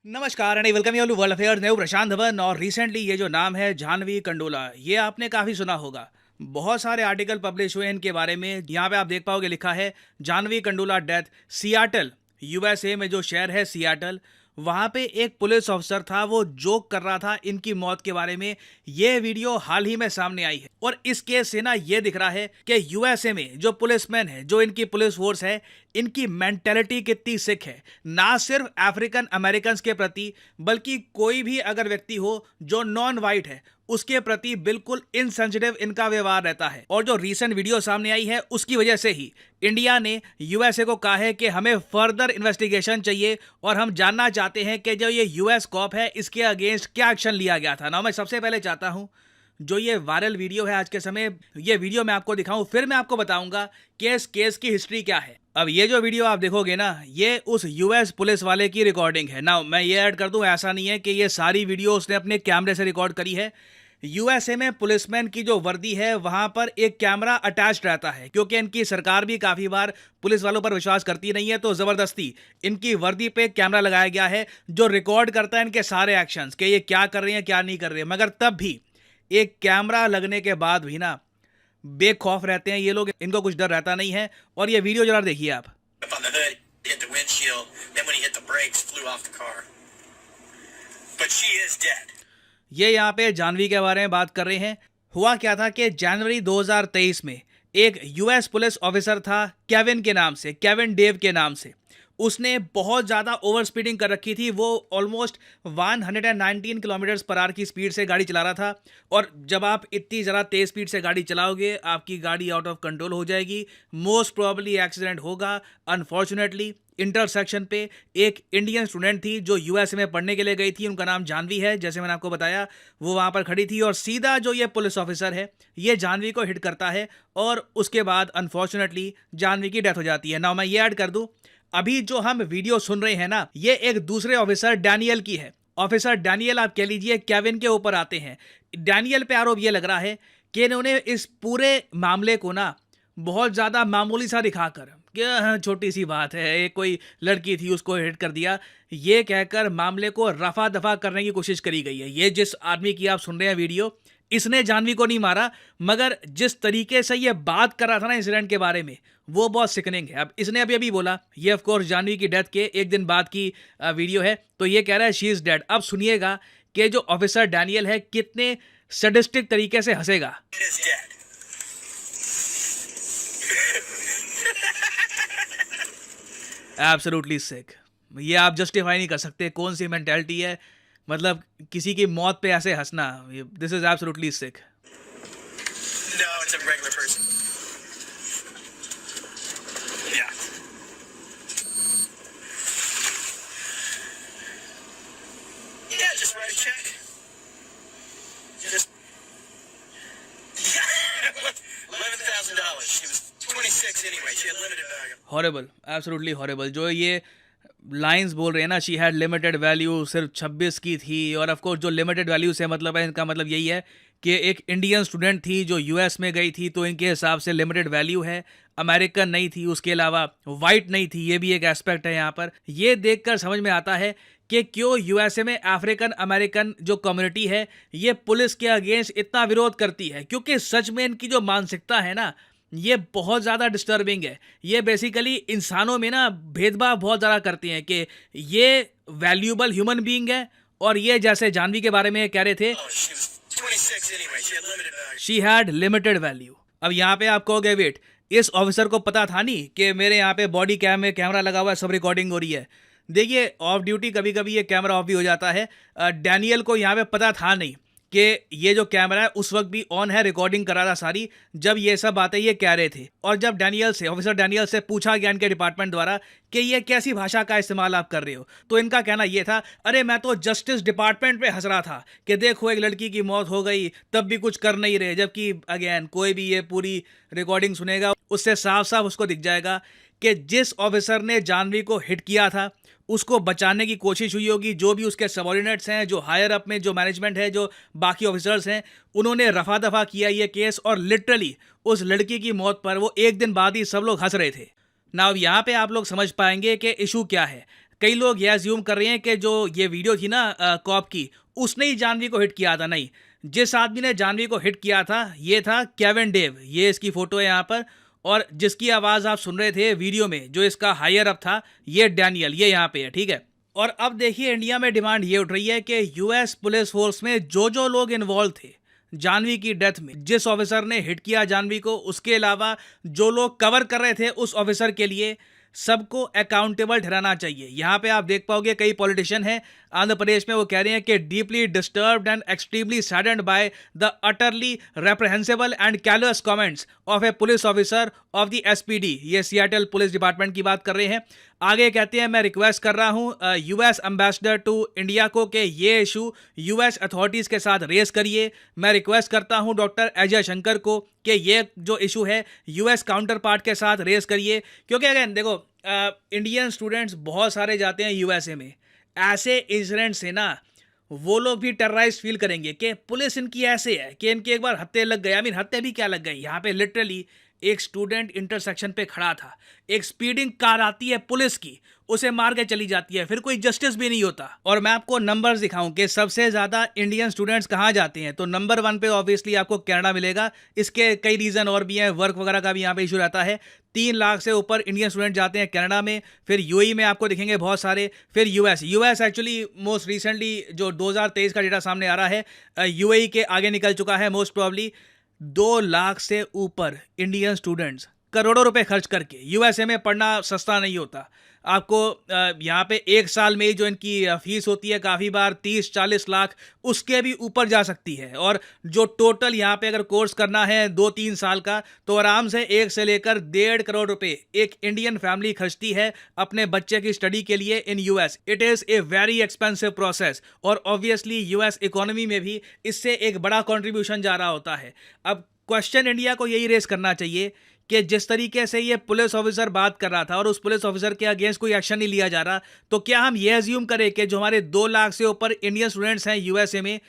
नमस्कार and welcome you to world affairs. मैं हूं प्रशांत धवन और रिसेंटली ये जो नाम है जाह्नवी कंडोला, ये आपने काफ़ी सुना होगा। बहुत सारे आर्टिकल पब्लिश हुए इनके बारे में। यहाँ पे आप देख पाओगे लिखा है Jahnavi Kandula death, Seattle USA में जो शहर है सियाटल, वहाँ पे एक पुलिस ऑफिसर था, वो जोक कर रहा था इनकी मौत के बारे में। ये वीडियो हाल ही में सामने आई है और इस केस से ना ये दिख रहा है कि यूएसए में जो पुलिसमैन है, जो इनकी पुलिस फोर्स है, इनकी मेंटेलिटी कितनी सिक है। ना सिर्फ अफ्रीकन अमेरिकन के प्रति, बल्कि कोई भी अगर व्यक्ति हो जो नॉन वाइट है उसके प्रति बिल्कुल इनसेंसिटिव इनका व्यवहार रहता है। और जो रीसेंट वीडियो सामने आई है उसकी वजह से ही इंडिया ने यूएसए को कहा है कि हमें फर्दर इन्वेस्टिगेशन चाहिए और हम जानना चाहते हैं कि जो ये यूएस कॉप है इसके अगेंस्ट क्या एक्शन लिया गया था। ना मैं सबसे पहले चाहता हूं जो ये वायरल वीडियो है आज के समय, ये वीडियो मैं आपको दिखाऊं, फिर मैं आपको बताऊंगा कि इस केस की हिस्ट्री क्या है। अब ये जो वीडियो आप देखोगे ना, ये उस यूएस पुलिस वाले की रिकॉर्डिंग है। ना मैं ये ऐड कर दूं, ऐसा नहीं है कि ये सारी वीडियो उसने अपने कैमरे से रिकॉर्ड करी है। यूएसए में पुलिसमैन की जो वर्दी है वहां पर एक कैमरा अटैच्ड रहता है, क्योंकि इनकी सरकार भी काफी बार पुलिस वालों पर विश्वास करती नहीं है, तो जबरदस्ती इनकी वर्दी पे कैमरा लगाया गया है जो रिकॉर्ड करता है इनके सारे एक्शंस कि ये क्या कर रहे हैं क्या नहीं कर रहे हैं। मगर तब भी एक कैमरा लगने के बाद भी ना बेखौफ रहते हैं ये लोग, इनको कुछ डर रहता नहीं है। और ये वीडियो जरा देखिए आप। ये यहाँ पे जाह्नवी के बारे में बात कर रहे हैं। हुआ क्या था कि जनवरी 2023 में एक यूएस पुलिस ऑफिसर था केविन के नाम से, केविन डेव के नाम से। उसने बहुत ज़्यादा ओवर स्पीडिंग कर रखी थी। वो ऑलमोस्ट 119 किलोमीटर पर आवर की स्पीड से गाड़ी चला रहा था। और जब आप इतनी ज़्यादा तेज़ स्पीड से गाड़ी चलाओगे, आपकी गाड़ी आउट ऑफ कंट्रोल हो जाएगी, मोस्ट प्रॉब्ली एक्सीडेंट होगा। अनफॉर्चुनेटली इंटरसेक्शन पे एक इंडियन स्टूडेंट थी जो यूएस में पढ़ने के लिए गई थी, उनका नाम जाह्नवी है, जैसे मैंने आपको बताया। वो वहाँ पर खड़ी थी और सीधा जो ये पुलिस ऑफिसर है ये जाह्नवी को हिट करता है और उसके बाद अनफॉर्चुनेटली जाह्नवी की डेथ हो जाती है। ना मैं ये ऐड कर दूँ, अभी जो हम वीडियो सुन रहे हैं ना, ये एक दूसरे ऑफिसर डैनियल की है। ऑफिसर डैनियल आप कह लीजिए केविन के ऊपर आते हैं। डैनियल पे आरोप ये लग रहा है कि इन्होंने इस पूरे मामले को ना बहुत ज़्यादा मामूली सा दिखाकर कि हाँ, छोटी सी बात है, एक कोई लड़की थी उसको हिट कर दिया, ये कहकर मामले को रफा दफा करने की कोशिश करी गई है। ये जिस आदमी की आप सुन रहे हैं वीडियो, इसने जाह्नवी को नहीं मारा, मगर जिस तरीके से ये बात कर रहा था ना इंसिडेंट के बारे में, वो बहुत सिकनिंग है। अब इसने अभी अभी बोला, ये ऑफ कोर्स जाह्नवी की डेथ के एक दिन बाद की वीडियो है, तो ये कह रहा है शी इज़ डेड। अब सुनिएगा कि जो ऑफिसर डैनियल है कितने सडिस्टिक तरीके से हंसेगा। एब्सोल्युटली सिक। ये आप जस्टिफाई नहीं कर सकते, कौन सी मेंटालिटी है, मतलब किसी की मौत पे ऐसे हंसना। This is absolutely sick. Horrible, absolutely horrible. जो ये लाइंस बोल रहे हैं ना, शी हैड लिमिटेड वैल्यू, सिर्फ 26 की थी। और ऑफ कोर्स जो लिमिटेड वैल्यू से मतलब है, इनका मतलब यही है कि एक इंडियन स्टूडेंट थी जो यूएस में गई थी, तो इनके हिसाब से लिमिटेड वैल्यू है। अमेरिकन नहीं थी, उसके अलावा वाइट नहीं थी, ये भी एक एस्पेक्ट है यहाँ पर। ये देखकर समझ में आता है कि क्यों यूएसए में अफ्रीकन अमेरिकन जो कम्युनिटी है ये पुलिस के अगेंस्ट इतना विरोध करती है, क्योंकि सच में इनकी जो मानसिकता है ना, ये बहुत ज़्यादा डिस्टर्बिंग है। ये बेसिकली इंसानों में ना भेदभाव बहुत ज़्यादा करती हैं कि ये वैल्यूबल ह्यूमन बीइंग है, और ये जैसे जाह्नवी के बारे में कह रहे थे, शी हैड लिमिटेड वैल्यू। अब यहाँ पे आप कहोगे वेट, इस ऑफिसर को पता था नहीं कि मेरे यहाँ पे बॉडी कैम में कैमरा लगा हुआ है, सब रिकॉर्डिंग हो रही है। देखिए ऑफ ड्यूटी कभी कभी ये कैमरा ऑफ भी हो जाता है। डैनियल को यहाँ पे पता था नहीं कि ये जो कैमरा है उस वक्त भी ऑन है, रिकॉर्डिंग करा था सारी, जब ये सब बातें ये कह रहे थे। और जब डैनियल से, ऑफिसर डैनियल से पूछा गया इनके डिपार्टमेंट द्वारा कि ये कैसी भाषा का इस्तेमाल आप कर रहे हो, तो इनका कहना ये था, अरे मैं तो जस्टिस डिपार्टमेंट पे हंस रहा था कि देखो एक लड़की की मौत हो गई तब भी कुछ कर नहीं रहे। जबकि अगेन कोई भी ये पूरी रिकॉर्डिंग सुनेगा उससे साफ साफ उसको दिख जाएगा कि जिस ऑफिसर ने जाह्नवी को हिट किया था उसको बचाने की कोशिश हुई होगी। जो भी उसके सबॉर्डिनेट्स हैं, जो हायर अप में जो मैनेजमेंट है, जो बाकी ऑफिसर्स हैं, उन्होंने रफा दफा किया ये केस, और लिटरली उस लड़की की मौत पर वो एक दिन बाद ही सब लोग हंस रहे थे। ना अब यहाँ पे आप लोग समझ पाएंगे कि इशू क्या है। कई लोग ये अज्यूम कर रहे हैं कि जो ये वीडियो थी ना कॉप की, उसने ही जानवी को हिट किया था। नहीं, जिस आदमी ने जानवी को हिट किया था ये था केविन डेव। ये इसकी फोटो है यहाँ पर, और जिसकी आवाज़ आप सुन रहे थे वीडियो में, जो इसका हायर अप था, ये डैनियल, ये यहाँ पे है, ठीक है। और अब देखिए इंडिया में डिमांड ये उठ रही है कि यूएस पुलिस फोर्स में जो जो लोग इन्वॉल्व थे जानवी की डेथ में, जिस ऑफिसर ने हिट किया जानवी को, उसके अलावा जो लोग कवर कर रहे थे उस ऑफिसर के लिए, सबको अकाउंटेबल ठहराना चाहिए। यहाँ पे आप देख पाओगे कई पॉलिटिशियन हैं आंध्र प्रदेश में, वो कह रहे हैं कि deeply disturbed and extremely saddened by the utterly reprehensible and callous comments of a police officer of the SPD. ये सियाटल पुलिस डिपार्टमेंट की बात कर रहे हैं। आगे कहते हैं, मैं रिक्वेस्ट कर रहा हूं यूएस एम्बेसडर टू इंडिया को कि ये इशू यूएस अथॉरिटीज़ के साथ रेस करिए। मैं रिक्वेस्ट करता हूं डॉक्टर अजय शंकर को कि ये जो इशू है यूएस काउंटर पार्ट के साथ रेस करिए, क्योंकि अगेन देखो इंडियन स्टूडेंट्स बहुत सारे जाते हैं यूएसए में। ऐसे इंसिडेंट से ना वो लोग भी टेरराइज फील करेंगे कि पुलिस इनकी ऐसे है कि इनके एक बार हत्या लग गए। आई मीन हत्या भी क्या लग गई, यहाँ पे लिटरली एक स्टूडेंट इंटरसेक्शन पे खड़ा था, एक स्पीडिंग कार आती है पुलिस की, उसे मार के चली जाती है, फिर कोई जस्टिस भी नहीं होता। और मैं आपको नंबर्स दिखाऊं कि सबसे ज्यादा इंडियन स्टूडेंट्स कहाँ जाते हैं, तो नंबर 1 पे ऑब्वियसली आपको कनाडा मिलेगा। इसके कई रीजन और भी हैं, वर्क वगैरह का भी यहाँ पे इशू रहता है। 3 लाख से ऊपर इंडियन स्टूडेंट जाते हैं कनाडा में। फिर यूएई में आपको दिखेंगे बहुत सारे। फिर यूएस एक्चुअली मोस्ट रिसेंटली जो 2023 का डेटा सामने आ रहा है, यूएई के आगे निकल चुका है मोस्ट प्रॉब्ली। 2 लाख से ऊपर इंडियन स्टूडेंट्स करोड़ों रुपए खर्च करके, यूएसए में पढ़ना सस्ता नहीं होता। आपको यहाँ पे एक साल में ही जो इनकी फीस होती है काफ़ी बार 30-40 लाख उसके भी ऊपर जा सकती है। और जो टोटल यहाँ पे अगर कोर्स करना है 2-3 साल का, तो आराम से 1 से लेकर 1.5 करोड़ रुपए एक इंडियन फैमिली खर्चती है अपने बच्चे की स्टडी के लिए in US. It is a very expensive process, और ऑब्वियसली यूएस इकोनॉमी में भी इससे एक बड़ा कॉन्ट्रीब्यूशन जा रहा होता है। अब क्वेश्चन इंडिया को यही रेस करना चाहिए कि जिस तरीके से ये पुलिस ऑफिसर बात कर रहा था और उस पुलिस ऑफिसर के अगेंस्ट कोई एक्शन नहीं लिया जा रहा, तो क्या हम ये अज्यूम करें कि जो हमारे 2 लाख से ऊपर इंडियन स्टूडेंट्स हैं यूएसए में,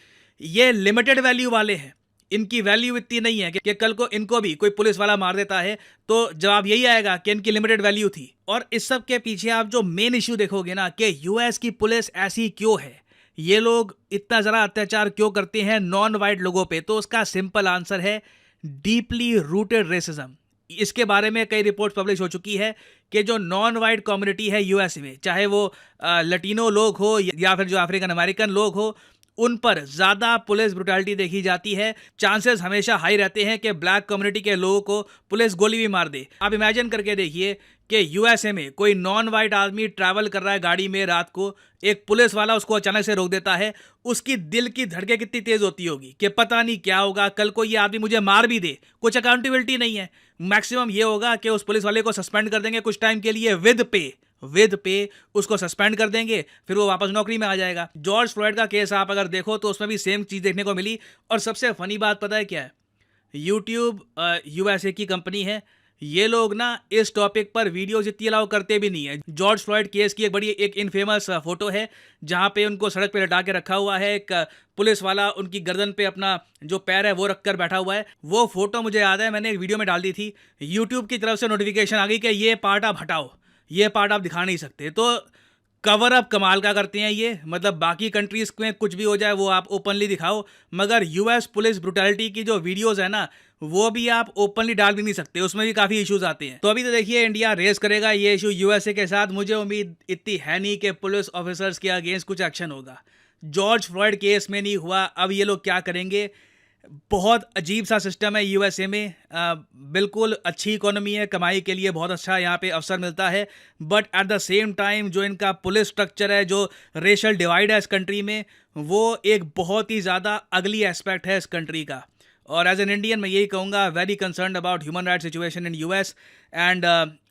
ये लिमिटेड वैल्यू वाले हैं, इनकी वैल्यू इतनी नहीं है कि कल को इनको भी कोई पुलिस वाला मार देता है? तो जवाब यही आएगा कि इनकी लिमिटेड वैल्यू थी। और इस सब के पीछे आप जो मेन इश्यू देखोगे ना कि यूएस की पुलिस ऐसी क्यों है, ये लोग इतना ज़रा अत्याचार क्यों करते हैं नॉन वाइट लोगों पे, तो उसका सिंपल आंसर है डीपली रूटेड रेसिज्म। इसके बारे में कई रिपोर्ट्स पब्लिश हो चुकी है कि जो नॉन वाइट कम्युनिटी है यूएस में, चाहे वो लटीनो लोग हो या फिर जो अफ्रीकन अमेरिकन लोग हो, उन पर ज़्यादा पुलिस ब्रुटैलिटी देखी जाती है। चांसेस हमेशा हाई रहते हैं कि ब्लैक कम्युनिटी के लोगों को पुलिस गोली भी मार दे। आप इमेजिन करके देखिए कि यूएसए में कोई नॉन वाइट आदमी ट्रैवल कर रहा है गाड़ी में रात को, एक पुलिस वाला उसको अचानक से रोक देता है, उसकी दिल की धड़कें कितनी तेज़ होती होगी कि पता नहीं क्या होगा, कल को ये आदमी मुझे मार भी दे, कुछ अकाउंटेबिलिटी नहीं है। मैक्सिमम ये होगा कि उस पुलिस वाले को सस्पेंड कर देंगे कुछ टाइम के लिए विद पे उसको सस्पेंड कर देंगे, फिर वो वापस नौकरी में आ जाएगा। जॉर्ज फ्लॉयड का केस आप अगर देखो तो उसमें भी सेम चीज़ देखने को मिली। और सबसे फनी बात पता है क्या है, यूट्यूब यूएसए की कंपनी है, ये लोग ना इस टॉपिक पर वीडियोज इतनी अलाउ करते भी नहीं है। जॉर्ज फ्लॉयड केस की एक इनफेमस फोटो है जहाँ पे उनको सड़क पे लटा के रखा हुआ है, एक पुलिस वाला उनकी गर्दन पे अपना जो पैर है वो रखकर बैठा हुआ है। वो फोटो मुझे याद है मैंने एक वीडियो में डाल दी थी, यूट्यूब की तरफ से नोटिफिकेशन आ गई कि ये पार्ट आप हटाओ, ये पार्ट आप दिखा नहीं सकते। तो कवर अप कमाल का करते हैं ये, मतलब बाकी कंट्रीज में कुछ भी हो जाए वो आप ओपनली दिखाओ, मगर यूएस पुलिस ब्रुटैलिटी की जो वीडियोस है ना वो भी आप ओपनली डाल भी नहीं सकते, उसमें भी काफ़ी इश्यूज आते हैं। तो अभी तो देखिए इंडिया रेस करेगा ये इशू यूएसए के साथ। मुझे उम्मीद इतनी है नहीं कि पुलिस ऑफिसर्स के अगेंस्ट कुछ एक्शन होगा। जॉर्ज फ्लॉयड केस में नहीं हुआ, अब ये लोग क्या करेंगे? बहुत अजीब सा सिस्टम है यूएसए में। बिल्कुल अच्छी इकोनॉमी है, कमाई के लिए बहुत अच्छा यहाँ पे अवसर मिलता है, but at the same time जो इनका पुलिस स्ट्रक्चर है, जो रेशियल डिवाइड है इस कंट्री में, वो एक बहुत ही ज़्यादा अगली एस्पेक्ट है इस कंट्री का। और एज एन इंडियन मैं यही कहूँगा, very concern about human right situation in US, and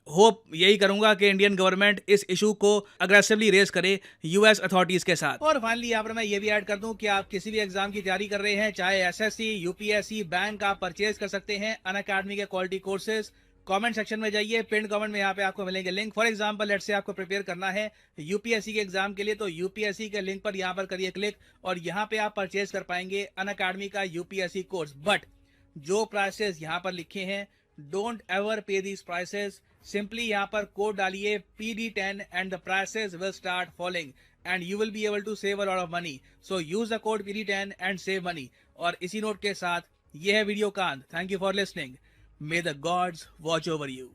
hope यही करूंगा कि इंडियन गवर्नमेंट इस इशू को अग्रेसिवली रेस करे यूएस अथॉरिटीज के साथ। और फाइनली यहाँ पर मैं ये भी ऐड कर दूं कि आप किसी भी एग्जाम की तैयारी कर रहे हैं, चाहे एसएससी, यूपीएससी, बैंक, आप परचेज कर सकते हैं अनअकैडमी के क्वालिटी कोर्सेज। कमेंट सेक्शन में जाइए, पिन कमेंट में यहाँ पे आपको मिलेंगे link. For example let's say आपको प्रिपेयर करना है यूपीएससी के एग्जाम के लिए, तो यूपीएससी के लिंक पर यहाँ पर करिए क्लिक, और यहाँ पे आप परचेज कर पाएंगे अनअकैडमी का यूपीएससी कोर्स। बट जो प्राइसेस यहाँ पर लिखे हैं, डोंट एवर पे दीज प्राइसेस। सिंपली यहाँ पर कोड डालिए PD10 and the prices will start falling and you will be able to save a lot of money. So use the code PD10 and save money. और इसी note के साथ ये है video Kant. Thank you for listening. May the gods watch over you.